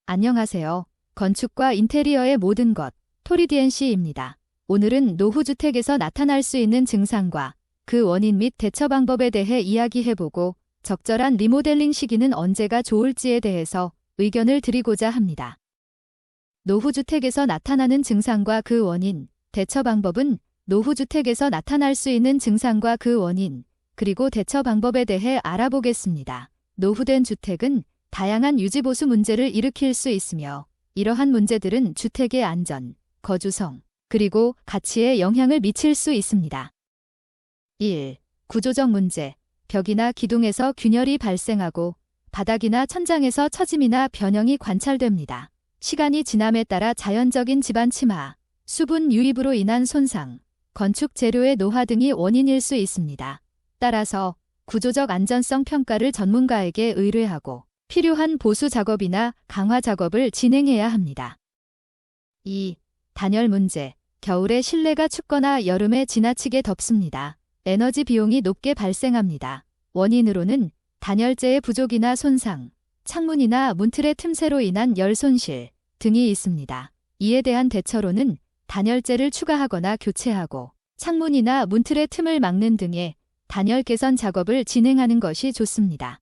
안녕하세요. 건축과 인테리어의 모든 것, 토리DNC입니다. 오늘은 노후주택에서 나타날 수 있는 증상과 그 원인 및 대처 방법에 대해 이야기해보고 적절한 리모델링 시기는 언제가 좋을지에 대해서 의견을 드리고자 합니다. 노후주택에서 나타나는 증상과 그 원인, 대처 방법은 노후주택에서 나타날 수 있는 증상과 그 원인, 그리고 대처 방법에 대해 알아보겠습니다. 노후된 주택은 다양한 유지보수 문제를 일으킬 수 있으며 이러한 문제들은 주택의 안전, 거주성, 그리고 가치에 영향을 미칠 수 있습니다. 1. 구조적 문제. 벽이나 기둥에서 균열이 발생하고 바닥이나 천장에서 처짐이나 변형이 관찰됩니다. 시간이 지남에 따라 자연적인 집안 침하, 수분 유입으로 인한 손상, 건축 재료의 노화 등이 원인일 수 있습니다. 따라서 구조적 안전성 평가를 전문가에게 의뢰하고 필요한 보수 작업이나 강화 작업을 진행해야 합니다. 2. 단열 문제. 겨울에 실내가 춥거나 여름에 지나치게 덥습니다. 에너지 비용이 높게 발생합니다. 원인으로는 단열재의 부족이나 손상, 창문이나 문틀의 틈새로 인한 열 손실 등이 있습니다. 이에 대한 대처로는 단열재를 추가하거나 교체하고 창문이나 문틀의 틈을 막는 등의 단열 개선 작업을 진행하는 것이 좋습니다.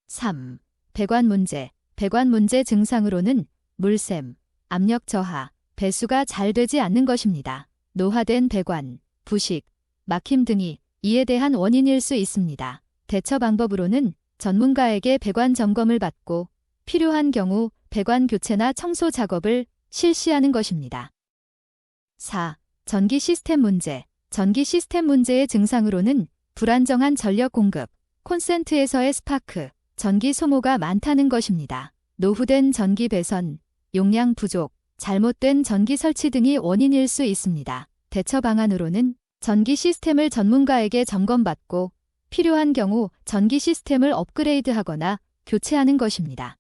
3. 배관 문제. 배관 문제 증상으로는 물샘, 압력 저하, 배수가 잘 되지 않는 것입니다. 노화된 배관, 부식, 막힘 등이 이에 대한 원인일 수 있습니다. 대처 방법으로는 전문가에게 배관 점검을 받고 필요한 경우 배관 교체나 청소 작업을 실시하는 것입니다. 4. 전기 시스템 문제. 전기 시스템 문제의 증상으로는 불안정한 전력 공급, 콘센트에서의 스파크, 전기 소모가 많다는 것입니다. 노후된 전기 배선, 용량 부족, 잘못된 전기 설치 등이 원인일 수 있습니다. 대처 방안으로는 전기 시스템을 전문가에게 점검받고 필요한 경우 전기 시스템을 업그레이드하거나 교체하는 것입니다.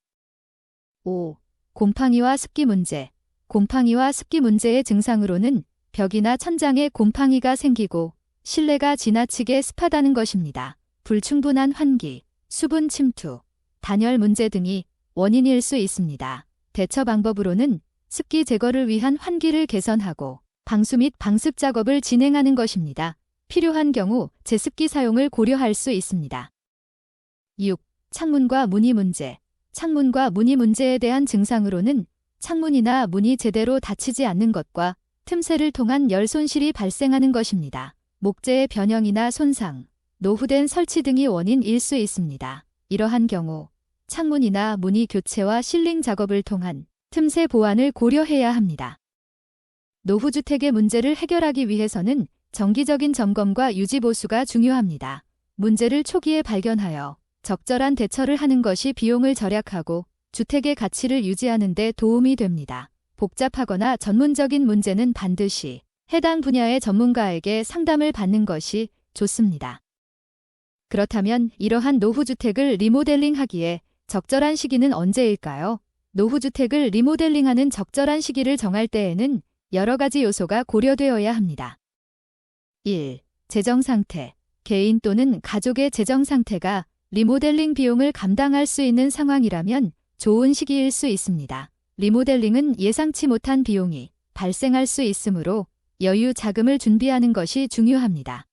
5. 곰팡이와 습기 문제. 곰팡이와 습기 문제의 증상으로는 벽이나 천장에 곰팡이가 생기고 실내가 지나치게 습하다는 것입니다. 불충분한 환기, 수분 침투, 단열 문제 등이 원인일 수 있습니다. 대처 방법으로는 습기 제거를 위한 환기를 개선하고 방수 및 방습 작업을 진행하는 것입니다. 필요한 경우 제습기 사용을 고려할 수 있습니다. 6. 창문과 무늬 문제. 창문과 무늬 문제에 대한 증상으로는 창문이나 문이 제대로 닫히지 않는 것과 틈새를 통한 열 손실이 발생하는 것입니다. 목재의 변형이나 손상, 노후된 설치 등이 원인일 수 있습니다. 이러한 경우 창문이나 무늬 교체와 실링 작업을 통한 틈새 보완을 고려해야 합니다. 노후주택의 문제를 해결하기 위해서는 정기적인 점검과 유지보수가 중요합니다. 문제를 초기에 발견하여 적절한 대처를 하는 것이 비용을 절약하고 주택의 가치를 유지하는 데 도움이 됩니다. 복잡하거나 전문적인 문제는 반드시 해당 분야의 전문가에게 상담을 받는 것이 좋습니다. 그렇다면 이러한 노후주택을 리모델링하기에 적절한 시기는 언제일까요? 노후주택을 리모델링하는 적절한 시기를 정할 때에는 여러 가지 요소가 고려되어야 합니다. 1. 재정 상태. 개인 또는 가족의 재정 상태가 리모델링 비용을 감당할 수 있는 상황이라면 좋은 시기일 수 있습니다. 리모델링은 예상치 못한 비용이 발생할 수 있으므로 여유 자금을 준비하는 것이 중요합니다.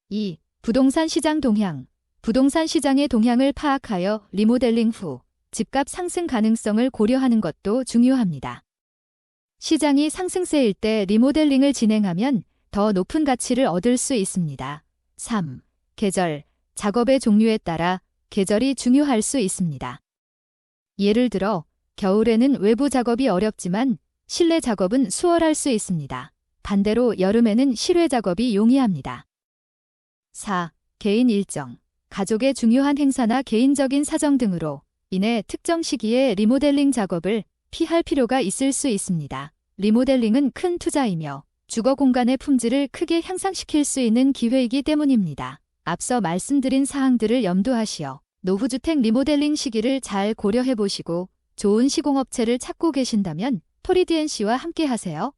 2. 부동산 시장 동향. 부동산 시장의 동향을 파악하여 리모델링 후 집값 상승 가능성을 고려하는 것도 중요합니다. 시장이 상승세일 때 리모델링을 진행하면 더 높은 가치를 얻을 수 있습니다. 3. 계절. 작업의 종류에 따라 계절이 중요할 수 있습니다. 예를 들어 겨울에는 외부 작업이 어렵지만 실내 작업은 수월할 수 있습니다. 반대로 여름에는 실외 작업이 용이합니다. 4. 개인 일정. 가족의 중요한 행사나 개인적인 사정 등으로 인해 특정 시기에 리모델링 작업을 피할 필요가 있을 수 있습니다. 리모델링은 큰 투자이며 주거 공간의 품질을 크게 향상시킬 수 있는 기회이기 때문입니다. 앞서 말씀드린 사항들을 염두하시어 노후주택 리모델링 시기를 잘 고려해 보시고 좋은 시공업체를 찾고 계신다면 토리DNC와 함께 하세요.